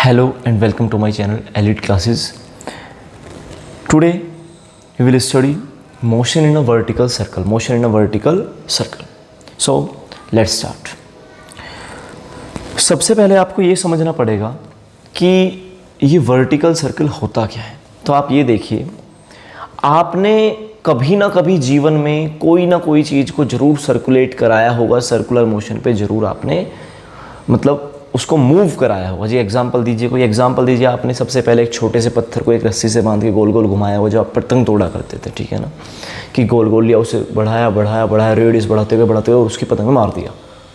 Hello and welcome to my channel Elite Classes. Today we will study motion in a vertical circle. Motion in a vertical circle. So let's start. सबसे पहले आपको ये समझना पड़ेगा कि ये vertical circle होता क्या है. तो आप ये देखिए, आपने कभी ना कभी जीवन में कोई ना कोई चीज़ को ज़रूर सर्कुलेट कराया होगा, सर्कुलर मोशन पे ज़रूर आपने मतलब उसको मूव कराया होगा. जी एग्जांपल दीजिए, कोई एग्जांपल दीजिए. आपने सबसे पहले एक छोटे से पत्थर को एक रस्सी से बांध के गोल गोल घुमाया होगा, जो आप पतंग तोड़ा करते थे, ठीक है ना, कि गोल गोल लिया, उसे बढ़ाया, रेडियस बढ़ाते हुए और उसकी पतंग में मार दिया,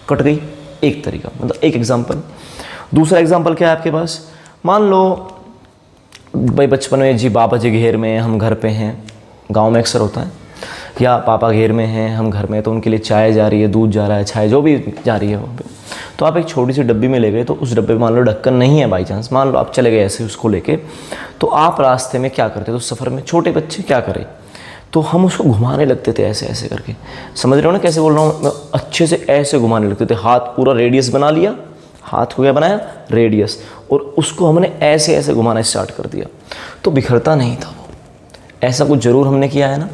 कट गई. एक तरीका, मतलब एक एग्जाम्पल. दूसरा एग्जाम्पल क्या है आपके पास? मान लो भाई बचपन में जी बाबा जी घेर में, हम घर पे हैं, गांव में अक्सर होता है, या पापा घेर में हैं, हम घर में, तो उनके लिए चाय जा रही है, दूध जा रहा है, चाय जो भी जा रही है वो, तो आप एक छोटी सी डब्बी में ले गए. तो उस डब्बे में मान लो ढक्कन नहीं है, बाई चांस मान लो आप चले गए ऐसे उसको लेके. तो आप रास्ते में क्या करते? तो सफ़र में छोटे बच्चे क्या करें, तो हम उसको घुमाने लगते थे ऐसे ऐसे करके. समझ रहे हो ना कैसे बोल रहा हूँ मैं? अच्छे से ऐसे घुमाने लगते थे. हाथ पूरा रेडियस बना लिया, हाथ को क्या बनाया? रेडियस. और उसको हमने ऐसे ऐसे घुमाना स्टार्ट कर दिया, तो बिखरता नहीं था वो. ऐसा कुछ ज़रूर हमने किया है ना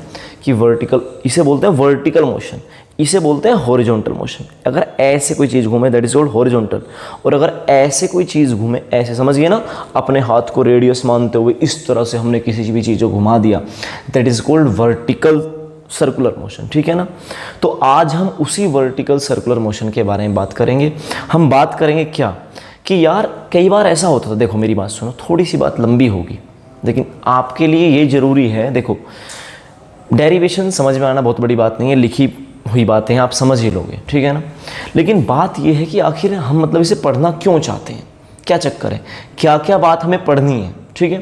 कि वर्टिकल, इसे बोलते हैं वर्टिकल मोशन, इसे बोलते हैं हॉरिजॉन्टल मोशन. अगर ऐसे कोई चीज़ घूमे दैट इज कॉल्ड हॉरिजॉन्टल, और अगर ऐसे कोई चीज़ घूमे ऐसे, समझिए ना, अपने हाथ को रेडियस मानते हुए इस तरह से हमने किसी भी चीज़ को घुमा दिया, that is called vertical circular motion, ठीक है ना. तो आज हम उसी वर्टिकल सर्कुलर मोशन के बारे में बात करेंगे. हम बात करेंगे क्या कि यार कई बार ऐसा होता था, देखो मेरी बात सुनो, थोड़ी सी बात लंबी होगी लेकिन आपके लिए ये ज़रूरी है. देखो डेरिवेशन समझ में आना बहुत बड़ी बात नहीं है, लिखी हुई बातें हैं, आप समझ ही लोगे, ठीक है ना. लेकिन बात यह है कि आखिर हम मतलब इसे पढ़ना क्यों चाहते हैं, क्या चक्कर है, क्या क्या बात हमें पढ़नी है, ठीक है.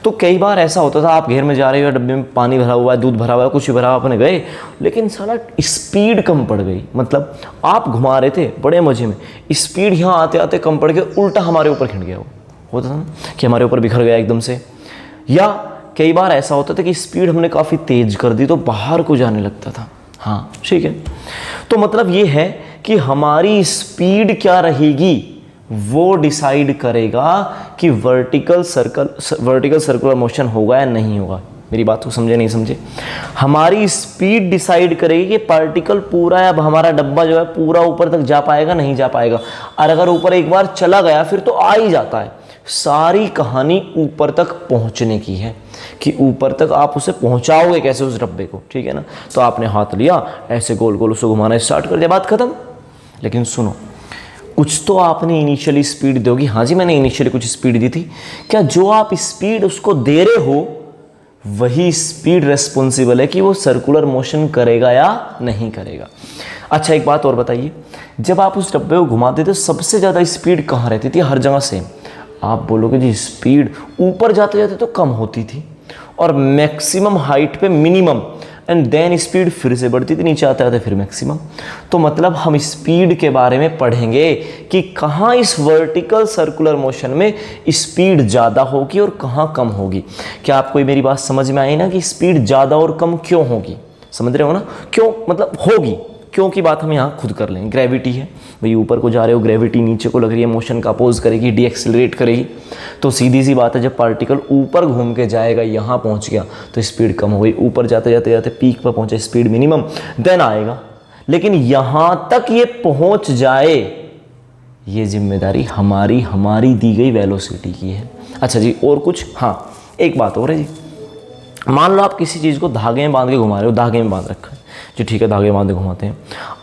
तो कई बार ऐसा होता था, आप घेर में जा रहे हो, डब्बे में पानी भरा हुआ है, दूध भरा हुआ है, कुछ भी भरा हुआ, अपने गए, लेकिन साला स्पीड कम पड़ गई. मतलब आप घुमा रहे थे बड़े मजे में, स्पीड यहाँ आते आते कम पड़ गया, उल्टा हमारे ऊपर खिंड गया. वो होता था ना कि हमारे ऊपर बिखर गया एकदम से. या कई बार ऐसा होता था कि स्पीड हमने काफ़ी तेज़ कर दी तो बाहर को जाने लगता था. हाँ ठीक है. तो मतलब ये है कि हमारी स्पीड क्या रहेगी वो डिसाइड करेगा कि वर्टिकल सर्कुलर मोशन होगा या नहीं होगा. मेरी बात को समझे नहीं समझे? हमारी स्पीड डिसाइड करेगी कि पार्टिकल पूरा या हमारा डब्बा जो है पूरा ऊपर तक जा पाएगा नहीं जा पाएगा. और अगर ऊपर एक बार चला गया फिर तो आ ही जाता है. सारी कहानी ऊपर तक पहुंचने की है कि ऊपर तक आप उसे पहुंचाओगे कैसे उस डब्बे को, ठीक है ना. तो आपने हाथ लिया, ऐसे गोल गोल उसे घुमाना स्टार्ट कर दिया, बात खत्म. लेकिन सुनो, कुछ तो आपने इनिशियली स्पीड दोगी. हाँ जी, मैंने इनिशियली कुछ स्पीड दी थी. क्या जो आप स्पीड उसको दे रहे हो वही स्पीड रेस्पॉन्सिबल है कि वो सर्कुलर मोशन करेगा या नहीं करेगा? अच्छा एक बात और बताइए, जब आप उस डब्बे को घुमाते थे सबसे ज़्यादा स्पीड कहाँ रहती थी? हर जगह सेम. आप बोलोगे जी स्पीड ऊपर जाते जाते तो कम होती थी, और मैक्सिमम हाइट पे मिनिमम, एंड देन स्पीड फिर से बढ़ती थी, नीचे आते आते फिर मैक्सिमम. तो मतलब हम स्पीड के बारे में पढ़ेंगे कि कहाँ इस वर्टिकल सर्कुलर मोशन में स्पीड ज़्यादा होगी और कहाँ कम होगी. क्या आपको मेरी बात समझ में आई ना कि स्पीड ज़्यादा और कम क्यों होगी? समझ रहे हो ना? क्यों मतलब होगी, क्यों की बात हम यहाँ खुद कर लेंगे. ग्रेविटी है भाई, ऊपर को जा रहे हो, ग्रेविटी नीचे को लग रही है, मोशन का अपोज करेगी, डीएक्सेलरेट करेगी. तो सीधी सी बात है, जब पार्टिकल ऊपर घूम के जाएगा, यहाँ पहुँच गया तो स्पीड कम हो गई. ऊपर जाते जाते जाते पीक पर पहुँचे, स्पीड मिनिमम, देन आएगा. लेकिन यहाँ तक ये पहुँच जाए, ये जिम्मेदारी हमारी दी गई वेलोसिटी की है. अच्छा जी और कुछ? हाँ एक बात और है जी, मान लो आप किसी चीज़ को धागे में बांध के घुमा रहे हो, धागे में बांध रखा है जी, ठीक है, धागे में बांध के घुमाते हैं.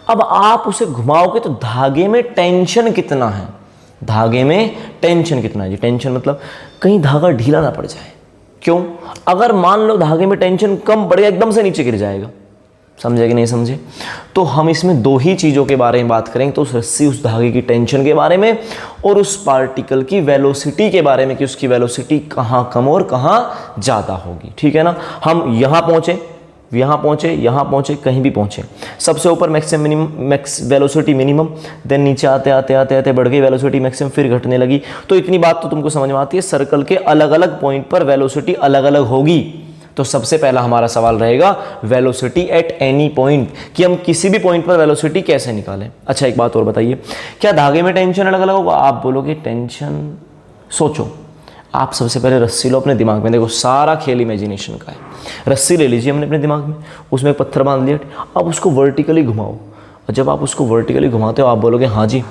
अब आप उसे घुमाओगे तो धागे में टेंशन कितना है? धागे में टेंशन कितना है जी? टेंशन मतलब कहीं धागा ढीला ना पड़ जाए. क्यों? अगर मान लो धागे में टेंशन कम पड़ गया, एकदम से नीचे गिर जाएगा. समझे कि नहीं समझे? तो हम इसमें दो ही चीज़ों के बारे में बात करेंगे, तो उस रस्सी, उस धागे की टेंशन के बारे में, और उस पार्टिकल की वेलोसिटी के बारे में कि उसकी वेलोसिटी कहाँ कम और कहाँ ज़्यादा होगी, ठीक है ना. हम यहाँ पहुँचे, यहाँ पहुँचे, कहीं भी पहुँचे, सबसे ऊपर मैक्स वेलोसिटी मिनिमम, देन नीचे आते आते बढ़ गई वेलोसिटी मैक्सिमम, फिर घटने लगी. तो इतनी बात तो तुमको समझ में आती है, सर्कल के अलग अलग पॉइंट पर वेलोसिटी अलग अलग होगी. तो सबसे पहला हमारा सवाल रहेगा वेलोसिटी एट एनी पॉइंट, कि हम किसी भी पॉइंट पर वेलोसिटी कैसे निकालें. अच्छा एक बात और बताइए, क्या धागे में टेंशन अलग अलग होगा? आप बोलोगे टेंशन सोचो, आप सबसे पहले रस्सी लो अपने दिमाग में, देखो सारा खेल इमेजिनेशन का है। रस्सी ले लीजिए हमने अपने दिमाग में, उसमें एक पत्थर बांध लिया, अब उसको वर्टिकली घुमाओ, और जब आप उसको वर्टिकली घुमाते हो आप बोलोगे हाँ जी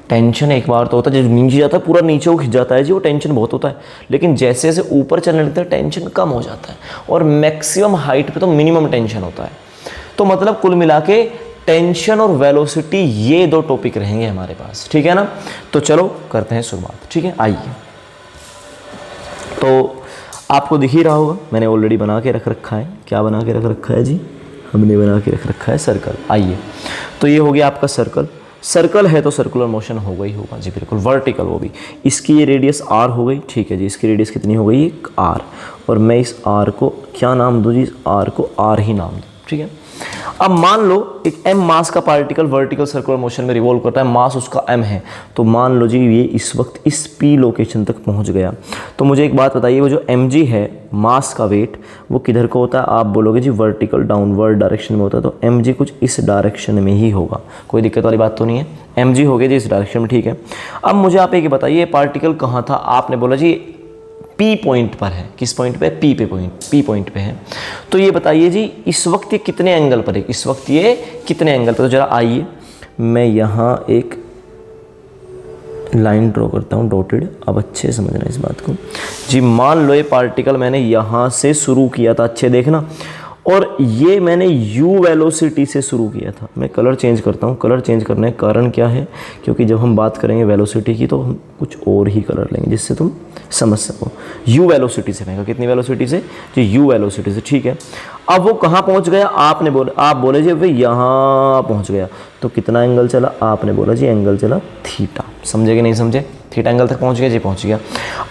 टेंशन एक बार तो होता है, जब नीचे जाता है पूरा नीचे को खिंच जाता है जी, वो टेंशन बहुत होता है, लेकिन जैसे जैसे ऊपर चलने लगता है टेंशन कम हो जाता है, और मैक्सिमम हाइट पे तो मिनिमम टेंशन होता है। तो मतलब कुल मिला के टेंशन और वेलोसिटी ये दो टॉपिक रहेंगे हमारे पास, ठीक है ना। तो चलो करते हैं शुरुआत, ठीक है। आइए, तो आपको दिख ही रहा होगा मैंने ऑलरेडी बना के रख रखा है। क्या बना के रख रखा है जी? हमने बना के रख रखा है सर्कल। आइए, तो ये हो गया आपका सर्कल। सर्कल है तो सर्कुलर मोशन होगा ही होगा जी, बिल्कुल वर्टिकल वो भी। इसकी ये रेडियस आर हो गई, ठीक है जी। इसकी रेडियस कितनी हो गई? आर। और मैं इस आर को क्या नाम दूँ जी? इस आर को आर ही नाम दूँ, ठीक है। अब मान लो एक m मास का पार्टिकल वर्टिकल सर्कुलर मोशन में रिवॉल्व करता है, मास उसका m है, तो मान लो जी ये इस वक्त इस p लोकेशन तक पहुंच गया। तो मुझे एक बात बताइए, वो जो mg है मास का वेट, वो किधर को होता है? आप बोलोगे जी वर्टिकल डाउनवर्ड डायरेक्शन में होता है, तो mg कुछ इस डायरेक्शन में ही होगा। कोई दिक्कत वाली बात तो नहीं है, mg हो गया जी इस डायरेक्शन में, ठीक है। अब मुझे आप एक बताइए पार्टिकल कहाँ था? आपने बोला जी P पॉइंट पर है। किस पॉइंट पे? P पॉइंट पे है। तो ये बताइए जी इस वक्त ये कितने एंगल पर है? इस वक्त ये कितने एंगल पर? तो जरा आइए मैं यहाँ एक लाइन ड्रॉ करता हूँ डॉटेड, अब अच्छे से समझना इस बात को जी। मान लो ये पार्टिकल मैंने यहाँ से शुरू किया था, अच्छे देखना, और ये मैंने u वेलोसिटी से शुरू किया था। मैं कलर चेंज करता हूँ, कलर चेंज करने का कारण क्या है? क्योंकि जब हम बात करेंगे वेलोसिटी की तो हम कुछ और ही कलर लेंगे जिससे तुम समझ सको। u वेलोसिटी से फेंका, कितनी वेलोसिटी से जी? u वेलोसिटी से, ठीक है। अब वो कहाँ पहुँच गया? आप बोले जी भाई यहाँ पहुँच गया, तो कितना एंगल चला? आपने बोला जी एंगल चला थीटा। समझे कि नहीं समझे? थीटा एंगल तक पहुँच गया जी, पहुँच गया।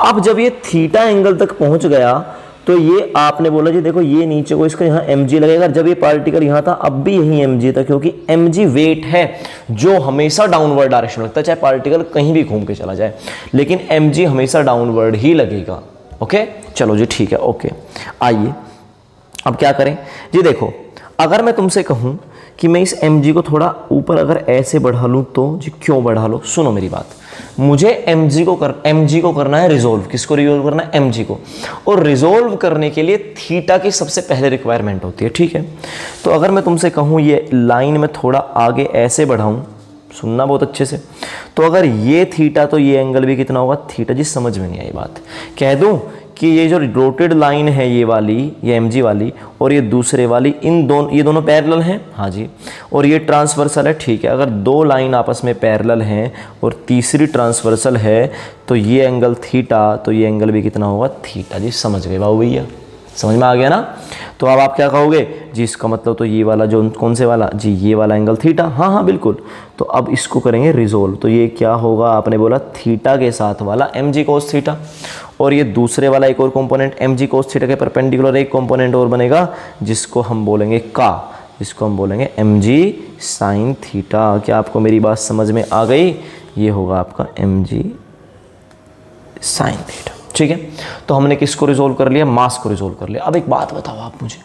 अब जब ये थीटा एंगल तक पहुँच गया तो ये आपने बोला जी देखो ये नीचे को इसका यहाँ mg लगेगा। जब ये पार्टिकल यहाँ था अब भी यही mg था, क्योंकि mg वेट है जो हमेशा डाउनवर्ड डायरेक्शन लगता है, चाहे पार्टिकल कहीं भी घूम के चला जाए, लेकिन mg हमेशा डाउनवर्ड ही लगेगा। ओके, चलो जी ठीक है, ओके। आइए अब क्या करें जी? देखो अगर मैं तुमसे कहूँ कि मैं इस mg को थोड़ा ऊपर अगर ऐसे बढ़ा लूँ तो जी, क्यों बढ़ा लो? सुनो मेरी बात, मुझे mg को करना है रिजोल्व। किसको रिजोल्व करना है? mg को। और रिजोल्व करने के लिए थीटा की सबसे पहले रिक्वायरमेंट होती है, ठीक है। तो अगर मैं तुमसे कहूँ ये लाइन में थोड़ा आगे ऐसे बढ़ाऊँ, सुनना बहुत अच्छे से, तो अगर ये थीटा तो ये एंगल भी कितना होगा? थीटा। जी समझ में नहीं आई बात? कह दूँ कि ये जो रोटेड लाइन है ये वाली, ये mg वाली, और ये दूसरे वाली, ये दोनों पैरेलल हैं, हाँ जी, और ये ट्रांसवर्सल है, ठीक है। अगर दो लाइन आपस में पैरेलल हैं और तीसरी ट्रांसवर्सल है तो ये एंगल थीटा, तो ये एंगल भी कितना होगा? थीटा। जी समझ गए बाबू भैया? समझ में आ गया ना? तो अब आप क्या कहोगे जी? इसका मतलब तो ये वाला जो कौन से वाला जी? ये वाला एंगल थीटा। हाँ हाँ बिल्कुल। तो अब इसको करेंगे रिजोल्व, तो ये क्या होगा? आपने बोला थीटा के साथ वाला mg cos थीटा, और ये दूसरे वाला एक और कंपोनेंट mg cos थीटा के परपेंडिकुलर एक कंपोनेंट और बनेगा जिसको हम बोलेंगे का, जिसको हम बोलेंगे mg sin थीटा। क्या आपको मेरी बात समझ में आ गई? ये होगा आपका mg sin थीटा, ठीक है। तो हमने किसको रिजोल्व कर लिया? मास को रिजोल्व कर लिया। अब एक बात बताओ आप मुझे,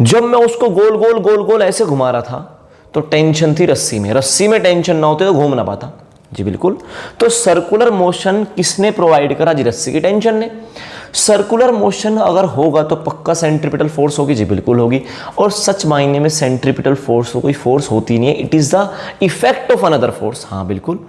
जब मैं उसको गोल गोल गोल गोल ऐसे घुमा रहा था तो टेंशन थी रस्सी में। रस्सी में टेंशन ना होते तो घूम ना पाता जी, बिल्कुल। तो सर्कुलर मोशन किसने प्रोवाइड करा जी? रस्सी की टेंशन ने। सर्कुलर मोशन अगर होगा तो पक्का सेंट्रीपिटल फोर्स होगी जी, बिल्कुल होगी। और सच मायने में सेंट्रीपिटल फोर्स तो कोई फोर्स होती नहीं है, it is the effect of another force. हाँ बिल्कुल।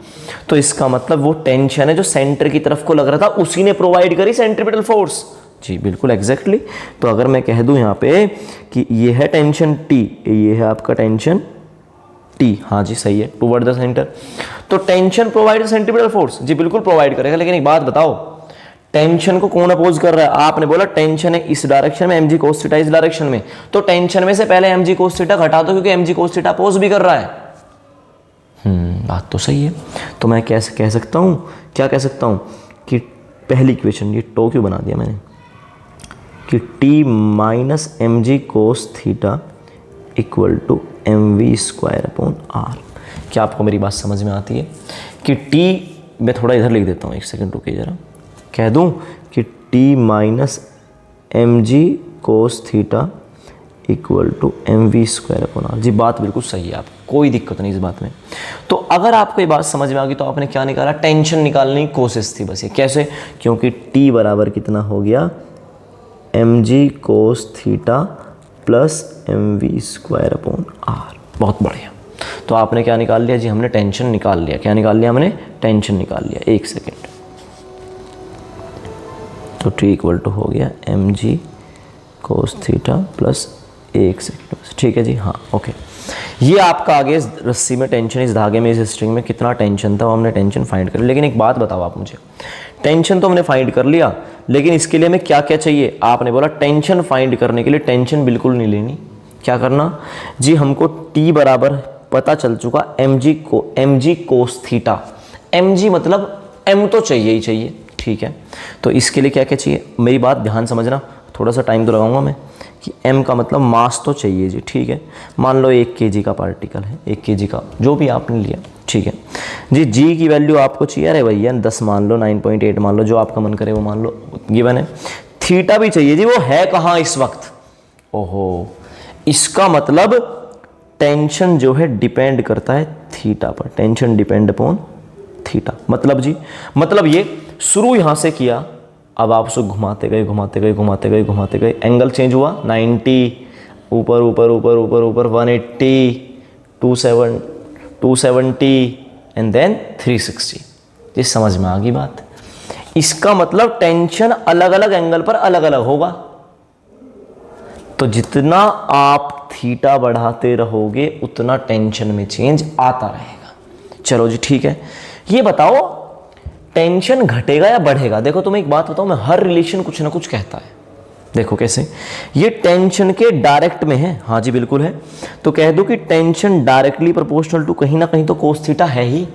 तो इसका मतलब वो टेंशन है जो सेंटर की तरफ को लग रहा था उसी ने प्रोवाइड करी सेंट्रीपिटल फोर्स जी, बिल्कुल एग्जैक्टली। तो अगर मैं कह दूं यहाँ पे कि ये है टेंशन टी, ये है आपका टेंशन टी, हाँ जी सही है, टुवर्ड द सेंटर, तो टेंशन प्रोवाइड सेंट्रीपिटल फोर्स जी, बिल्कुल प्रोवाइड करेगा। लेकिन एक बात बताओ, टेंशन को कौन अपोज कर रहा है? आपने बोला टेंशन है इस डायरेक्शन में, mg cos थीटा इस डायरेक्शन में, तो टेंशन में से पहले mg cos थीटा घटा दो, क्योंकि mg cos थीटा अपोज भी कर रहा है। बात तो सही है। तो मैं कैसे कह सकता हूं, क्या कह सकता हूं कि पहली इक्वेशन, ये टो क्यों बना दिया मैंने, कि t minus mg cos theta equal to mv²/r। क्या आपको मेरी बात समझ में आती है? कि t, मैं थोड़ा इधर लिख देता हूँ, एक सेकंड रुकिए जरा, कह दूं कि t minus mg cos theta equal to mv²/r। जी बात बिल्कुल सही है, आप कोई दिक्कत नहीं इस बात में। तो अगर आपको ये बात समझ में आ गई तो आपने क्या निकाला, टेंशन निकालने की कोशिश थी बस ये। कैसे, क्योंकि t बराबर कितना हो गया mg cos theta plus mv²/r। बहुत बढ़िया। तो आपने क्या निकाल लिया जी, हमने टेंशन निकाल लिया। क्या निकाल लिया हमने, टेंशन निकाल लिया। एक सेकेंड, तो t इक्वल टू हो गया mg cos थीटा प्लस, एक सेकेंड बस, ठीक है जी, हाँ ओके। ये आपका आगे इस रस्सी में टेंशन, इस धागे में, इस स्ट्रिंग में कितना टेंशन था वो हमने टेंशन फाइंड कर लिया। लेकिन एक बात बताओ आप मुझे, टेंशन तो हमने फाइंड कर लिया, लेकिन इसके लिए हमें क्या क्या चाहिए। आपने बोला टेंशन फाइंड करने के लिए टेंशन बिल्कुल नहीं लेनी। क्या करना जी, हमको t बराबर पता चल चुका mg cos थीटा। mg मतलब m तो चाहिए ही चाहिए, ठीक है। तो इसके लिए क्या क्या चाहिए, मेरी बात ध्यान समझना, थोड़ा सा टाइम तो लगाऊंगा मैं, कि m का मतलब मास तो चाहिए जी, ठीक है। मान लो 1 kg का पार्टिकल है, 1 kg का जो भी आपने लिया, ठीक है जी। g की वैल्यू आपको चाहिए, अरे भैया 10 मान लो, 9.8 मान लो, जो आपका मन करे वो मान लो, गिवन है। थीटा भी चाहिए जी, वो है कहाँ इस वक्त। ओहो, इसका मतलब टेंशन जो है डिपेंड करता है थीटा पर। Tension depend upon theta. मतलब जी, मतलब ये शुरू यहाँ से किया, अब आप उसको घुमाते गए घुमाते गए घुमाते गए घुमाते गए, एंगल चेंज हुआ 90, ऊपर ऊपर ऊपर ऊपर ऊपर 180, 270 एंड देन 360। ये समझ में आ गई बात। इसका मतलब टेंशन अलग अलग एंगल पर अलग अलग होगा। तो जितना आप थीटा बढ़ाते रहोगे उतना टेंशन में चेंज आता रहेगा। चलो जी ठीक है, ये बताओ टेंशन घटेगा या बढ़ेगा। देखो तुम्हें एक बात बताऊं, मैं हर रिलेशन कुछ ना कुछ कहता है। देखो कैसे, ये टेंशन के डायरेक्ट में है, हाँ जी बिल्कुल है। तो कह दो कि टेंशन डायरेक्टली प्रोपोर्शनल टू कहीं ना कहीं तो कोस थीटा है ही,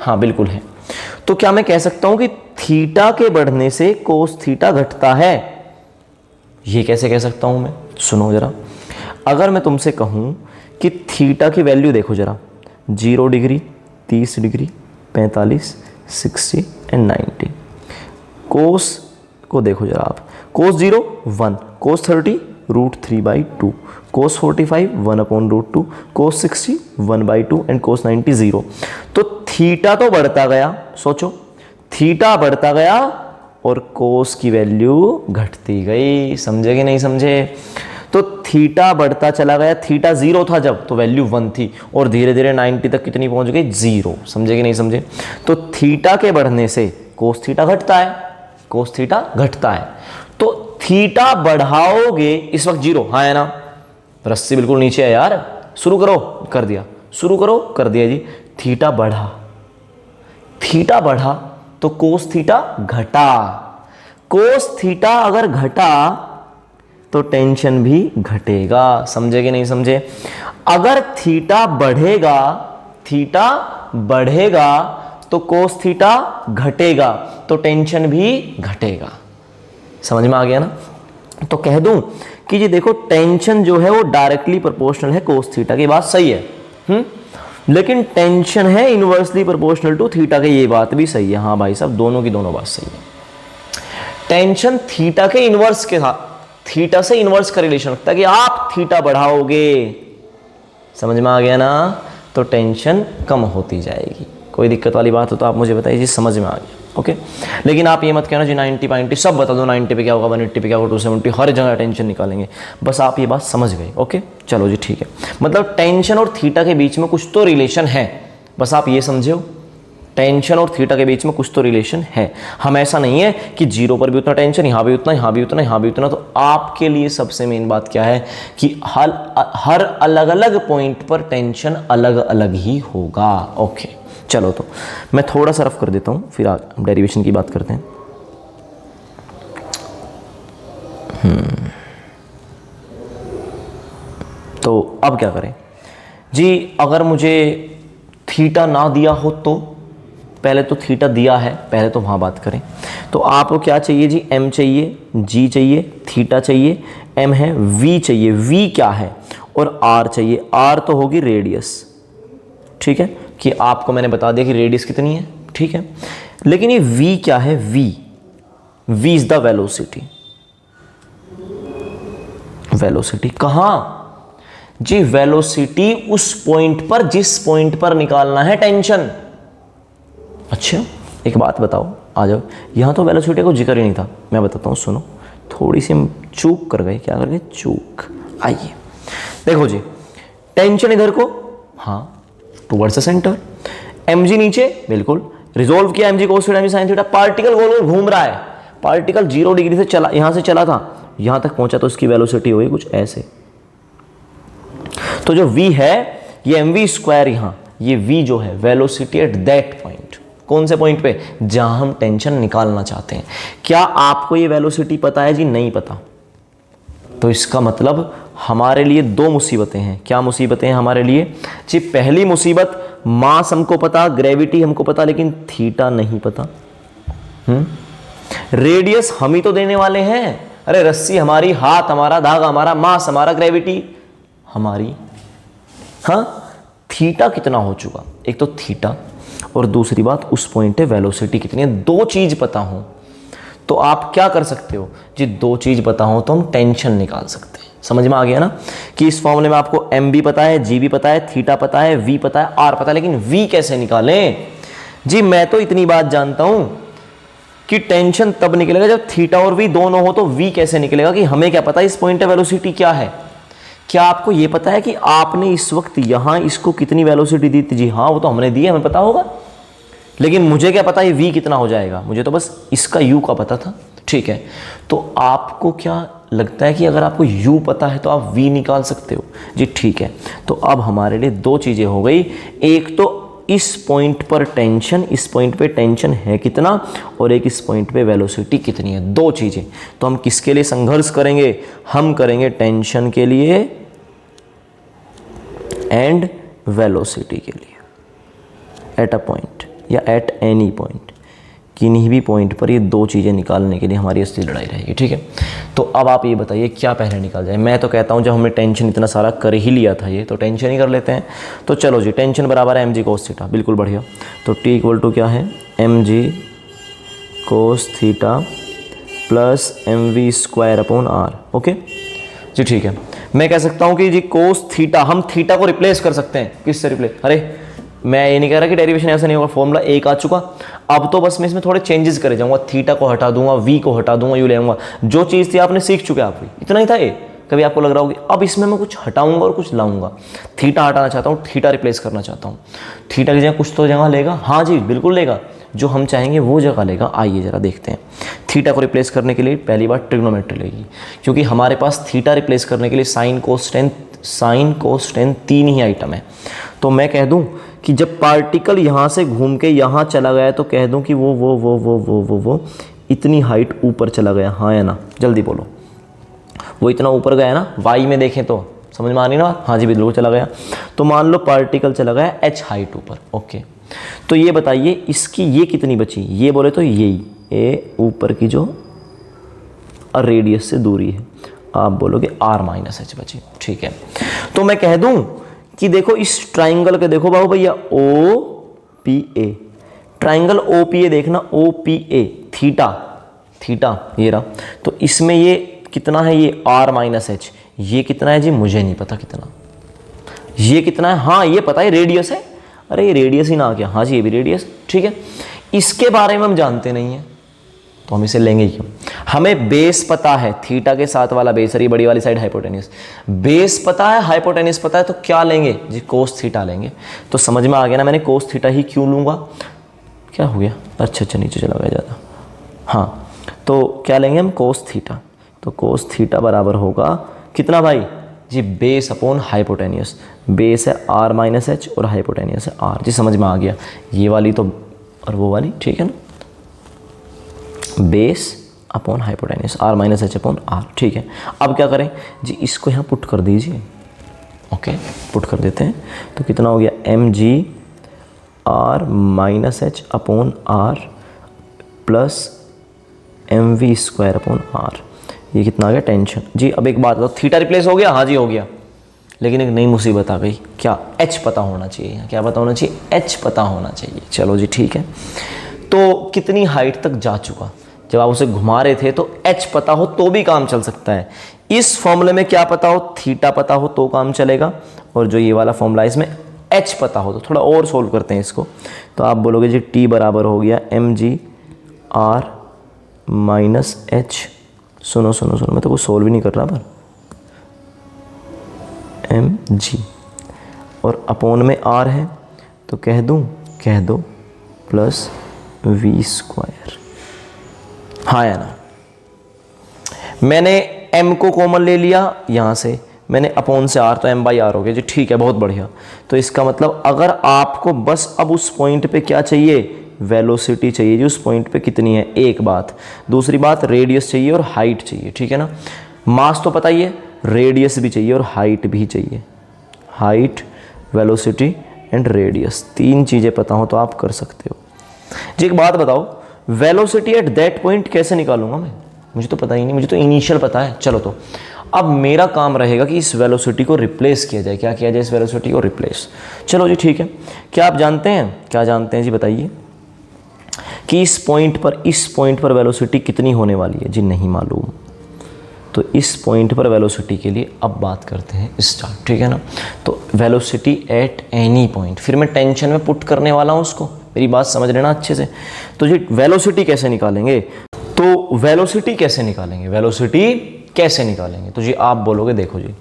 हाँ बिल्कुल है। तो क्या मैं कह सकता हूं कि थीटा के बढ़ने से कोस थीटा घटता है। ये कैसे कह सकता हूं मैं, सुनो जरा। अगर मैं तुमसे कहूं कि थीटा की वैल्यू देखो जरा, 0 डिग्री, 30 डिग्री, 45, 60 एंड 90। कोस को देखो जरा आप, कोस 0 1, कोस 30 √3/2, कोस 45 1/√2, कोस 60 1/2 एंड कोस 90 0। तो थीटा तो बढ़ता गया, सोचो थीटा बढ़ता गया और कोस की वैल्यू घटती गई। समझे कि नहीं समझे। तो थीटा बढ़ता चला गया, थीटा 0 था जब तो वैल्यू 1 थी, और धीरे धीरे 90 तक कितनी पहुंच गई, 0। समझे कि नहीं समझे। तो थीटा के बढ़ने से कोस थीटा घटता है, कोस थीटा घटता है। तो थीटा बढ़ाओगे, इस वक्त 0, हाँ है ना, रस्सी बिल्कुल नीचे है यार। शुरू करो, कर दिया, शुरू करो, कर दिया जी। थीटा बढ़ा, थीटा बढ़ा तो कोस थीटा घटा। कोस थीटा अगर घटा तो टेंशन भी घटेगा। समझे कि नहीं समझे। अगर थीटा बढ़ेगा, थीटा बढ़ेगा तो कोस थीटा घटेगा, तो टेंशन भी घटेगा। समझ में आ गया ना। तो कह दूं कि ये देखो टेंशन जो है वो डायरेक्टली प्रोपोर्शनल है कोस थीटा की, बात सही है। लेकिन टेंशन है इनवर्सली प्रोपोर्शनल टू थीटा के, ये बात भी सही है। हाँ भाई साहब, दोनों की दोनों बात सही है। टेंशन थीटा के इनवर्स के साथ, थीटा से इनवर्स का रिलेशन रखता है कि आप थीटा बढ़ाओगे, समझ में आ गया ना, तो टेंशन कम होती जाएगी। कोई दिक्कत वाली बात हो तो आप मुझे बताइए जी, समझ में आ गया। ओके, लेकिन आप ये मत कहना जी 90 सब बता दो, 90 पे क्या होगा, 180 पे क्या होगा, 270, हर जगह टेंशन निकालेंगे। बस आप ये बात समझ गए। ओके चलो जी ठीक है। मतलब टेंशन और थीटा के बीच में कुछ तो रिलेशन है, बस आप ये समझो, टेंशन और थीटा के बीच में कुछ तो रिलेशन है। हम ऐसा नहीं है कि 0 पर भी उतना टेंशन, यहाँ भी उतना, यहाँ भी उतना, यहाँ भी उतना। तो आपके लिए सबसे मेन बात क्या है कि हर अलग अलग पॉइंट पर टेंशन अलग अलग ही होगा। ओके चलो, तो मैं थोड़ा सा रफ कर देता हूँ, फिर डेरिवेशन की बात करते हैं। तो अब क्या करें जी, अगर मुझे थीटा ना दिया हो तो, पहले तो थीटा दिया है, पहले तो वहाँ बात करें। तो आपको क्या चाहिए जी, m चाहिए, g चाहिए, थीटा चाहिए, m है, v चाहिए, v क्या है, और r चाहिए। r तो होगी रेडियस, ठीक है, कि आपको मैंने बता दिया कि रेडियस कितनी है, ठीक है। लेकिन ये v क्या है, v is the velocity, velocity कहाँ जी? वेलोसिटी उस पॉइंट पर जिस पॉइंट पर निकालना है टेंशन। अच्छा एक बात बताओ, आ जाओ, यहां तो वेलोसिटी को जिक्र ही नहीं था। मैं बताता हूं, सुनो, थोड़ी सी हम चूक कर गए। क्या कर गए? चूक। आइए देखो जी, टेंशन इधर को, हाँ, टुवर्ड्स द सेंटर, mg नीचे, बिल्कुल रिजोल्व किया mg cos theta mg sin theta. Particle गोल गोल घूम रहा है, पार्टिकल 0 डिग्री से चला, यहां से चला था, यहां तक पहुंचा, तो इसकी वेलोसिटी होगी कुछ ऐसे। तो जो v है ये mv स्क्वायर, यहां ये v जो है वेलोसिटी एट दैट पॉइंट। कौन से पॉइंट पे? जहां हम टेंशन निकालना चाहते हैं। क्या आपको ये वेलोसिटी पता है जी? नहीं पता। तो इसका मतलब हमारे लिए दो मुसीबतें हैं। क्या मुसीबतें हैं हमारे लिए जी? पहली मुसीबत, मास हमको पता, ग्रेविटी हमको पता, लेकिन थीटा नहीं पता। रेडियस हम ही तो देने वाले हैं। अरे रस्सी हमारी, हाथ हमारा, धागा हमारा, मास हमारा, ग्रेविटी हमारी। हाँ, थीटा कितना हो चुका? एक तो थीटा, और दूसरी बात उस पॉइंट पे वेलोसिटी कितनी है। दो चीज पता हो तो आप क्या कर सकते हो जी? दो चीज पता हो तो हम टेंशन निकाल सकते हैं। समझ में आ गया ना कि इस फॉर्मूले में आपको m भी पता है, g भी पता है, थीटा पता है, v पता है, r पता है, लेकिन v कैसे निकालें जी? मैं तो इतनी बात जानता हूं कि टेंशन तब निकलेगा जब थीटा और v दोनों हो। तो v कैसे निकलेगा कि हमें क्या पता है इस पॉइंट पे वेलोसिटी क्या है? क्या आपको यह पता है कि आपने इस वक्त यहां इसको कितनी वेलोसिटी दी थी? जी हाँ, वो तो हमने दी है, हमें पता होगा, लेकिन मुझे क्या पता ये v कितना हो जाएगा? मुझे तो बस इसका u का पता था। ठीक है, तो आपको क्या लगता है कि अगर आपको u पता है तो आप v निकाल सकते हो? जी ठीक है, तो अब हमारे लिए दो चीजें हो गई। एक तो इस पॉइंट पर टेंशन, इस पॉइंट पे टेंशन है कितना, और एक इस पॉइंट पे वेलोसिटी कितनी है। दो चीजें। तो हम किसके लिए संघर्ष करेंगे? हम करेंगे टेंशन के लिए एंड वेलोसिटी के लिए एट अ पॉइंट या एट एनी पॉइंट। किन्हीं भी पॉइंट पर ये दो चीज़ें निकालने के लिए हमारी असली लड़ाई रहेगी। ठीक है, तो अब आप ये बताइए क्या पहले निकाल जाए? मैं तो कहता हूँ जब हमने टेंशन इतना सारा कर ही लिया था, ये तो टेंशन ही कर लेते हैं। तो चलो जी, टेंशन बराबर है mg cos थीटा, बिल्कुल बढ़िया। तो t इक्वल टू क्या है? mg cos theta plus mv square upon r। Okay जी ठीक है, मैं कह सकता हूँ कि जी cos थीटा, हम थीटा को रिप्लेस कर सकते हैं। किससे रिप्लेस? अरे मैं ये नहीं कह रहा कि डेरिवेशन ऐसा नहीं होगा, फॉर्मूला एक आ चुका। अब तो बस मैं इसमें थोड़े चेंजेस करे जाऊंगा, थीटा को हटा दूंगा, वी को हटा दूंगा, यू ले आऊंगा। जो चीज़ थी आपने सीख चुके, आप इतना ही था ये। कभी आपको लग रहा होगा अब इसमें मैं कुछ हटाऊंगा और कुछ लाऊंगा। थीटा हटाना चाहता हूँ, थीटा रिप्लेस करना चाहता हूँ। थीटा की जगह कुछ तो जगह लेगा, हाँ जी बिल्कुल लेगा, जो हम चाहेंगे वो जगह लेगा। आइए जरा देखते हैं। थीटा को रिप्लेस करने के लिए पहली बार ट्रिग्नोमेट्री लेगी, क्योंकि हमारे पास थीटा रिप्लेस करने के लिए साइन कोस टेन तीन ही आइटम है। तो मैं कह दूं कि जब पार्टिकल यहाँ से घूम के यहाँ चला गया तो कह दूं कि वो इतनी हाइट ऊपर चला गया, हाँ या ना? जल्दी बोलो। वो इतना ऊपर गया ना, वाई में देखें तो समझ में आ रही ना बात? हाँ जी बिल्कुल चला गया। तो मान लो पार्टिकल चला गया h हाइट ऊपर। ओके, तो ये बताइए इसकी ये कितनी बची? ये बोले तो यही ए ऊपर की जो रेडियस से दूरी है, आप बोलोगे r माइनस h बची। ठीक है, तो मैं कह दूं कि देखो इस ट्राइंगल के, देखो बाबू भैया O P A, triangle O P A देखना, ओ पी ए, थीटा ये रहा। तो इसमें ये कितना है? ये r माइनस एच। ये कितना है जी? मुझे नहीं पता कितना। ये कितना है? हाँ ये पता है, रेडियस है। अरे ये रेडियस ही ना आ गया, हाँ जी ये भी रेडियस। ठीक है, इसके बारे में हम जानते नहीं है तो हम इसे लेंगे ही क्यों? हमें बेस पता है, थीटा के साथ वाला बेस, ये बड़ी वाली साइड हाइपोटेन्यूस। बेस पता है, हाइपोटेन्यूस पता है, तो क्या लेंगे जी? कोस थीटा लेंगे। तो समझ में आ गया ना, मैंने कोस थीटा ही क्यों लूंगा? क्या हो गया? अच्छा नीचे चला गया ज़्यादा। हाँ, तो क्या लेंगे हम? Cos theta. तो कोस थीटा बराबर होगा कितना भाई जी? Base upon hypotenuse. बेस है r माइनस एच और हाइपोटेन्यूस है r। जी समझ में आ गया, ये वाली तो और वो वाली, ठीक है ना? Base upon hypotenuse, r minus H upon r। ठीक है, अब क्या करें जी? इसको यहाँ पुट कर दीजिए। ओके, पुट कर देते हैं। तो कितना हो गया? mg r minus H upon r plus mv square upon r। ये कितना आ गया? टेंशन। जी अब एक बात बताओ, थीटा रिप्लेस हो गया? हाँ जी हो गया, लेकिन एक नई मुसीबत आ गई। क्या? h पता होना चाहिए। क्या पता होना चाहिए? h पता होना चाहिए। चलो जी ठीक है, तो कितनी हाइट तक जा चुका जब आप उसे घुमा रहे थे तो h पता हो तो भी काम चल सकता है। इस फॉर्मूले में क्या पता हो, थीटा पता हो तो काम चलेगा, और जो ये वाला फॉर्मूला है इसमें h पता हो। तो थोड़ा और सोल्व करते हैं इसको। तो आप बोलोगे जी t बराबर हो गया mg r माइनस h, सुनो सुनो सुनो, मैं तो कुछ सोल्व ही नहीं कर रहा, पर mg और अपोन में r है तो कह दो प्लस v स्क्वायर। हाँ या ना, मैंने m को कॉमन ले लिया यहाँ से, मैंने अपोन से r, तो m बाई आर हो गया जी, ठीक है, बहुत बढ़िया। तो इसका मतलब अगर आपको बस अब उस पॉइंट पे क्या चाहिए, वेलोसिटी चाहिए जी, उस पॉइंट पे कितनी है, एक बात। दूसरी बात रेडियस चाहिए और हाइट चाहिए, ठीक है ना। मास तो पता ही है, रेडियस भी चाहिए और हाइट भी चाहिए। हाइट, वेलोसिटी एंड रेडियस, तीन चीज़ें पता हो तो आप कर सकते हो जी। एक बात बताओ, वेलोसिटी एट दैट पॉइंट कैसे निकालूंगा मैं, मुझे तो पता ही नहीं, मुझे तो इनिशियल पता है। चलो तो अब मेरा काम रहेगा कि इस वेलोसिटी को रिप्लेस किया जाए। क्या किया जाए, इस वेलोसिटी को रिप्लेस। चलो जी ठीक है। क्या आप जानते हैं, क्या जानते हैं जी, बताइए कि इस पॉइंट पर वेलोसिटी कितनी होने वाली है जी, नहीं मालूम। तो इस पॉइंट पर वेलोसिटी के लिए अब बात करते हैं स्टार्ट, ठीक है ना। तो वेलोसिटी एट एनी पॉइंट, फिर मैं टेंशन में पुट करने वाला हूँ उसको, मेरी बात समझ लेना अच्छे से। तो जी वेलोसिटी कैसे निकालेंगे, तो वेलोसिटी कैसे निकालेंगे, तो जी आप बोलोगे, देखो जी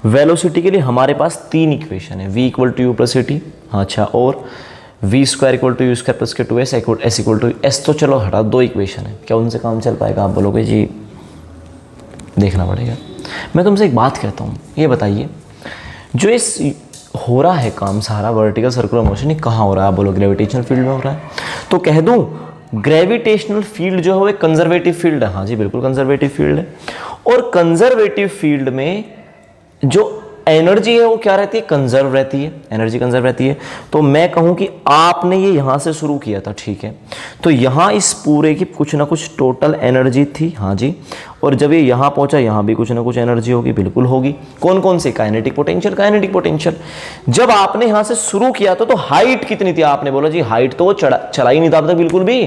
वेलोसिटी के लिए हमारे पास तीन इक्वेशन है, v equal to u plus c t, अच्छा, और v square equal to you square plus के two s, s equal to s. तो चलो हटा, दो इक्वेशन है, क्या उनसे काम चल पाएगा, आप बोलोगे जी देखना पड़ेगा। मैं तुमसे एक बात कहता हूँ, ये बताइए जो इस हो रहा है काम सारा वर्टिकल सर्कुलर मोशन, ये कहाँ हो रहा है, आप बोलो ग्रेविटेशनल फील्ड में हो रहा है। तो कह दूँ ग्रेविटेशनल फील्ड जो है वो एक कंजर्वेटिव फील्ड है, हाँ जी बिल्कुल कंजर्वेटिव फील्ड है। और कंजर्वेटिव फील्ड में जो एनर्जी है वो क्या रहती है, कंजर्व रहती है, एनर्जी कंजर्व रहती है। तो मैं कहूँ कि आपने ये यहाँ से शुरू किया था, ठीक है, तो यहाँ इस पूरे की कुछ ना कुछ टोटल एनर्जी थी, हाँ जी, और जब ये यहाँ पहुँचा यहाँ भी कुछ ना कुछ एनर्जी होगी, बिल्कुल होगी। कौन कौन से, काइनेटिक पोटेंशियल। जब आपने यहाँ से शुरू किया था तो हाइट कितनी थी, आपने बोला जी हाइट तो वो चला ही नहीं था अब तक बिल्कुल भी।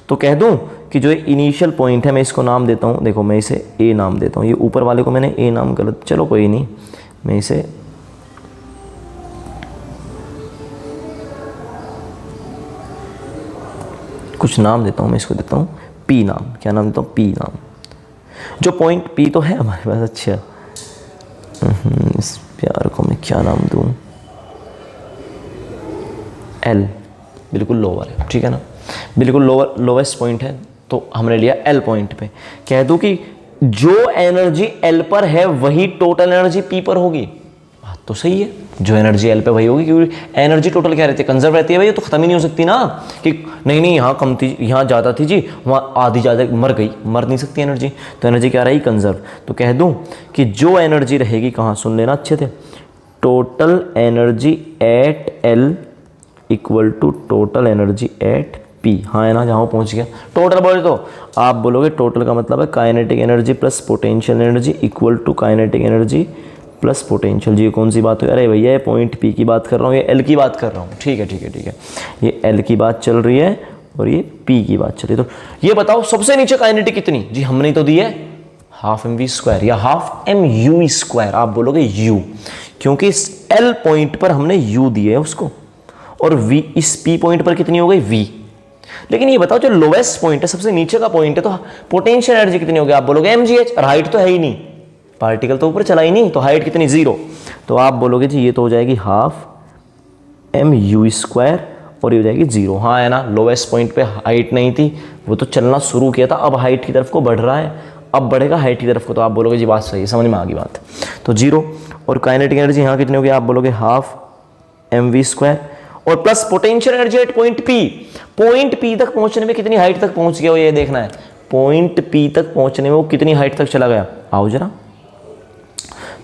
तो कह दूं कि जो इनिशियल पॉइंट है मैं इसको नाम देता हूँ, देखो मैं इसे ए नाम देता हूँ, ये ऊपर वाले को मैंने ए नाम गलत, चलो कोई नहीं, मैं इसे कुछ नाम देता हूँ, मैं इसको देता हूँ पी नाम। क्या नाम देता हूँ, पी नाम। जो पॉइंट पी तो है हमारे पास, अच्छा इस प्यार को मैं क्या नाम दूँ, एल, बिल्कुल लोअर है, ठीक है ना, बिल्कुल लोवेस्ट पॉइंट है, तो हमने लिया एल पॉइंट पे। कह दूं कि जो एनर्जी एल पर है वही टोटल एनर्जी पी पर होगी, बात तो सही है, जो एनर्जी एल पे वही होगी, क्योंकि एनर्जी टोटल क्या रहती है, कंजर्व रहती है भाई, ये तो खत्म ही नहीं हो सकती ना, कि नहीं यहाँ कम थी यहाँ ज़्यादा थी जी, वहाँ आधी ज़्यादा मर नहीं सकती एनर्जी, तो एनर्जी क्या रही, कंजर्व। तो कह दूँ कि जो एनर्जी रहेगी, कहाँ सुन लेना अच्छे से, total energy at L equal to total energy at P, हाँ है ना, जहाँ पहुँच गया। टोटल बोले तो आप बोलोगे टोटल का मतलब है kinetic energy plus potential energy equal to kinetic energy plus potential. जी कौन सी बात है, अरे भैया ये पॉइंट पी की बात कर रहा हूँ, ये एल की बात कर रहा हूँ, ठीक है, ये एल की बात चल रही है और ये पी की बात चल रही है। तो ये बताओ सबसे नीचे काइनेटिक कितनी, जी हमने तो दी है हाफ एम वी स्क्वायर या हाफ एम यू स्क्वायर, आप बोलोगे यू, क्योंकि इस एल पॉइंट पर हमने यू दिए है उसको, और v इस p पॉइंट पर कितनी हो गई v। लेकिन ये बताओ जो लोवेस्ट पॉइंट है, सबसे नीचे का पॉइंट है, तो पोटेंशियल एनर्जी कितनी होगी, आप बोलोगे mgh, और हाइट तो है ही नहीं, पार्टिकल तो ऊपर चला ही नहीं, तो हाइट कितनी, 0। तो आप बोलोगे जी ये तो हो जाएगी हाफ एम यू स्क्वायर और ये हो जाएगी 0, हाँ है ना, लोवेस्ट पॉइंट पे हाइट नहीं थी, वो तो चलना शुरू किया था, अब हाइट की तरफ को बढ़ रहा है, अब बढ़ेगा हाइट की तरफ को, तो आप बोलोगे जी बात सही है, समझ में आ गई बात। तो 0 और काइनेटिक एनर्जी यहाँ कितनी होगी, आप बोलोगे हाफ एम वी स्क्वायर और plus potential energy at point P तक पहुंचने में कितनी हाइट तक पहुंच गया वो ये देखना है, पॉइंट पी तक पहुंचने में वो कितनी हाइट तक चला गया, आओ जरा।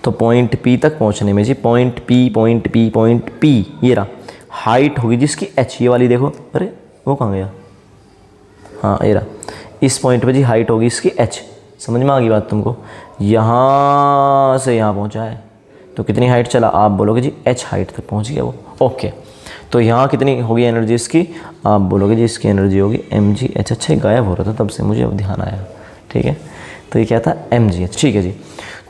तो पॉइंट पी तक पहुंचने में जी पॉइंट पी ये रहा, हाइट होगी जिसकी एच, ये वाली देखो, अरे वो कहाँ गया, हाँ ये रहा, इस पॉइंट पे जी हाइट होगी इसकी एच, समझ में आ गई बात तुमको, यहाँ से यहाँ पहुँचा है तो कितनी हाइट चला, आप बोलोगे जी एच हाइट तक पहुँच गया वो, ओके। तो यहाँ कितनी होगी एनर्जी इसकी, आप बोलोगे जी इसकी एनर्जी होगी mgh। अच्छा, गायब हो रहा था तब से, मुझे अब ध्यान आया। ठीक है, तो ये क्या था mgh। ठीक है जी,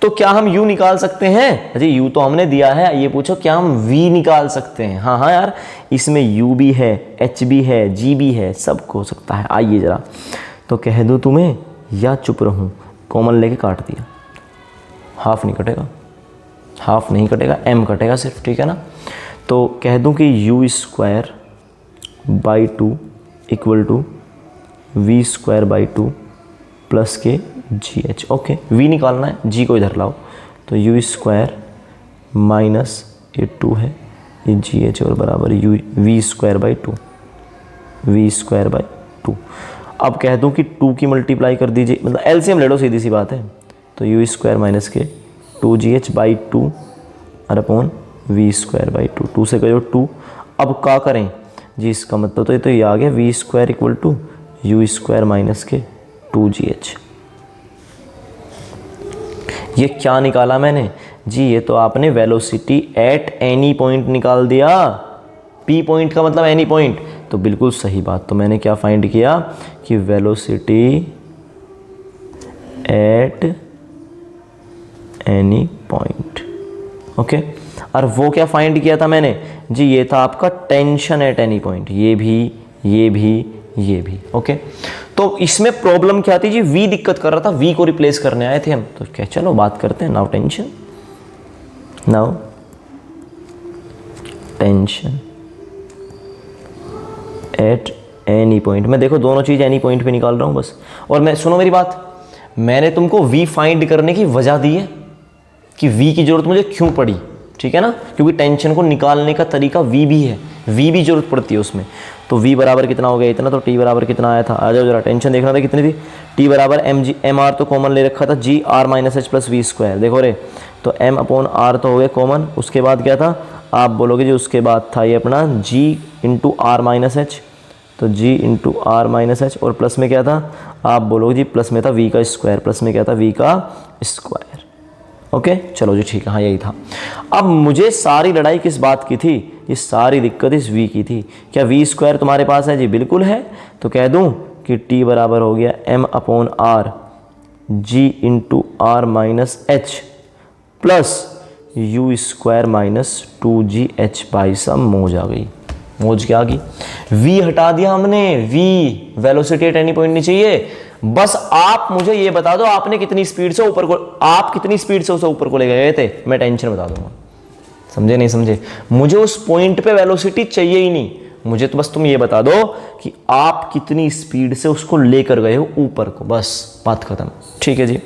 तो क्या हम u निकाल सकते हैं? जी u तो हमने दिया है, ये पूछो क्या हम v निकाल सकते हैं? हाँ हाँ यार, इसमें u भी है, h भी है, g भी है, सब हो सकता है। आइए ज़रा, तो कह दूँ तुम्हें या चुप रहूँ? कॉमन लेके काट दिया, हाफ नहीं कटेगा, हाफ नहीं कटेगा, m कटेगा सिर्फ। ठीक है ना, तो कह दूँ कि u square by 2 equal to V square by 2 plus के जी एच। ओके, v निकालना है, g को इधर लाओ, तो u स्क्वायर माइनस ये 2 है, ये जी एच और बराबर u V square by 2, V square by 2। अब कह दूँ कि 2 की मल्टीप्लाई कर दीजिए, मतलब एलसीएम ले लो, सीधी सी बात है। तो u स्क्वायर माइनस के 2gh बाई 2 और अपॉन वी स्क्वायर बाई 2, 2 से करो 2। अब क्या करें जी, इसका मतलब तो ये आ गया V square equal to you square minus के 2gh। ये क्या निकाला मैंने जी? ये तो आपने वेलोसिटी एट एनी पॉइंट निकाल दिया। पी पॉइंट का मतलब एनी पॉइंट, तो बिल्कुल सही बात। तो मैंने क्या फाइंड किया कि velocity at any point. Okay, और वो क्या फाइंड किया था मैंने जी? ये था आपका टेंशन एट एनी पॉइंट, ये भी, ये भी, ये भी। ओके, तो इसमें प्रॉब्लम क्या थी जी? वी दिक्कत कर रहा था, वी को रिप्लेस करने आए थे हम। तो क्या, चलो बात करते हैं। Now tension, now tension at any point. मैं देखो दोनों चीज़ एनी पॉइंट पे निकाल रहा हूँ बस। और मैं, सुनो मेरी बात, मैंने तुमको v फाइंड करने की वजह दी है कि v की जरूरत मुझे क्यों पड़ी। ठीक है ना, क्योंकि टेंशन को निकालने का तरीका v भी है, v भी जरूरत पड़ती है उसमें। तो v बराबर कितना हो गया? इतना। तो t बराबर कितना आया था? आ जाओ जरा, टेंशन देखना था कितनी थी। t बराबर एम आर तो कॉमन ले रखा था, g are minus H plus v square. देखो रे, तो m अपॉन आर तो हो गया कॉमन। उसके बाद क्या था? आप बोलोगे जी उसके बाद था ये अपना g into R minus H, तो g into R minus H, और प्लस में क्या था? आप बोलोगे जी प्लस में था v का स्क्वायर, प्लस में क्या था? v का स्क्वायर। ओके, चलो जी ठीक है, हाँ यही था। अब मुझे सारी लड़ाई किस बात की थी? ये सारी दिक्कत इस v की थी। क्या v स्क्वायर तुम्हारे पास है? जी बिल्कुल है। तो कह दूं कि t बराबर हो गया m upon R g into R minus H plus U square minus 2gh। बाई सब मौज आ गई। मौज क्या आ गई? v हटा दिया हमने, v velocity at any point नहीं चाहिए। बस आप मुझे ये बता दो आपने कितनी स्पीड से ऊपर को, आप कितनी स्पीड से उसे ऊपर को ले गए थे, मैं टेंशन बता दूंगा। समझे नहीं समझे? मुझे उस पॉइंट पे वेलोसिटी चाहिए ही नहीं, मुझे तो बस तुम ये बता दो कि आप कितनी स्पीड से उसको लेकर गए हो ऊपर को, बस बात खत्म। ठीक है जी,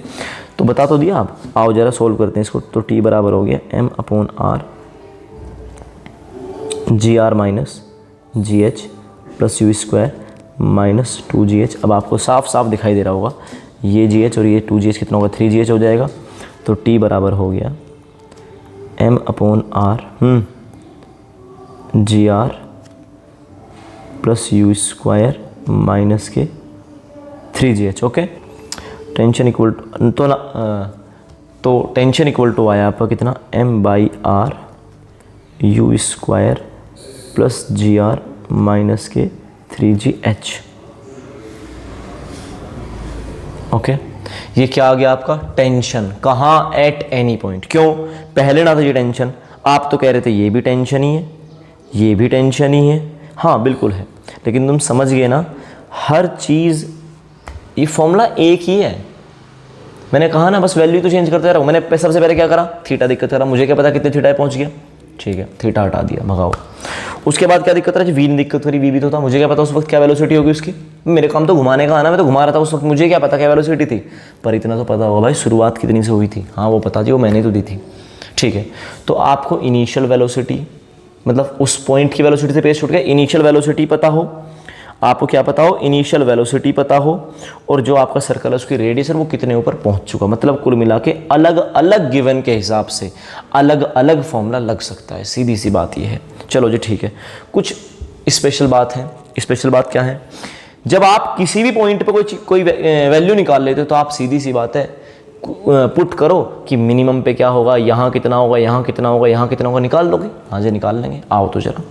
तो बता तो दिया। आप आओ जरा सोल्व करते हैं इसको। तो t बराबर हो गया m upon R G are minus G H plus U square minus 2gh। अब आपको साफ साफ दिखाई दे रहा होगा, ये gh और ये 2gh कितना होगा? 3gh हो जाएगा। तो t बराबर हो गया m upon R G R plus U square minus के 3gh। Okay, tension equal to तो टेंशन इक्वल टू आया आपका कितना? m by R U square plus G are minus के 3gh। ओके, ये क्या आ गया आपका? टेंशन। कहाँ? At any point. क्यों? पहले ना था ये टेंशन, आप तो कह रहे थे ये भी टेंशन ही है, ये भी टेंशन ही है। हाँ बिल्कुल है, लेकिन तुम समझ गए ना, हर चीज़, ये फॉर्मूला एक ही है। मैंने कहा ना, बस वैल्यू तो चेंज करते रहो। मैंने सबसे पहले क्या करा? थीटा दिक्कत करा, मुझे क्या पता कितने थीटा पहुंच गया। ठीक है, थीटा हटा दिया, भगाओ। उसके बाद क्या दिक्कत रही? वी ने दिक्कत करी, वी भी तो था, मुझे क्या पता उस वक्त क्या वेलोसिटी होगी उसकी। मेरे काम तो घुमाने का आना, मैं तो घुमा रहा था उस वक्त, मुझे क्या पता क्या वेलोसिटी थी। पर इतना तो पता होगा भाई, शुरुआत कितनी से हुई थी। हाँ वो पता थी, वो मैंने तो दी थी। ठीक है, तो आपको इनिशियल वेलोसिटी, मतलब उस पॉइंट की वेलोसिटी से पेज छूट गया, इनिशियल वेलोसिटी पता हो, आपको क्या पता हो? इनिशियल वेलोसिटी पता हो, और जो आपका सर्कल है उसकी रेडियस है वो कितने ऊपर पहुंच चुका। मतलब कुल मिला के अलग अलग गिवन के हिसाब से अलग अलग फॉर्मूला लग सकता है। सीधी सी बात ये है। चलो जी ठीक है, कुछ स्पेशल बात है। स्पेशल बात क्या है? जब आप किसी भी पॉइंट पे कोई वैल्यू निकाल लेते हो, तो आप सीधी सी बात है पुट करो कि मिनिमम पे क्या होगा, यहाँ कितना होगा, यहाँ कितना होगा, यहाँ कितना होगा, निकाल लोगे। हाँ जी निकाल लेंगे, आओ तो जरा।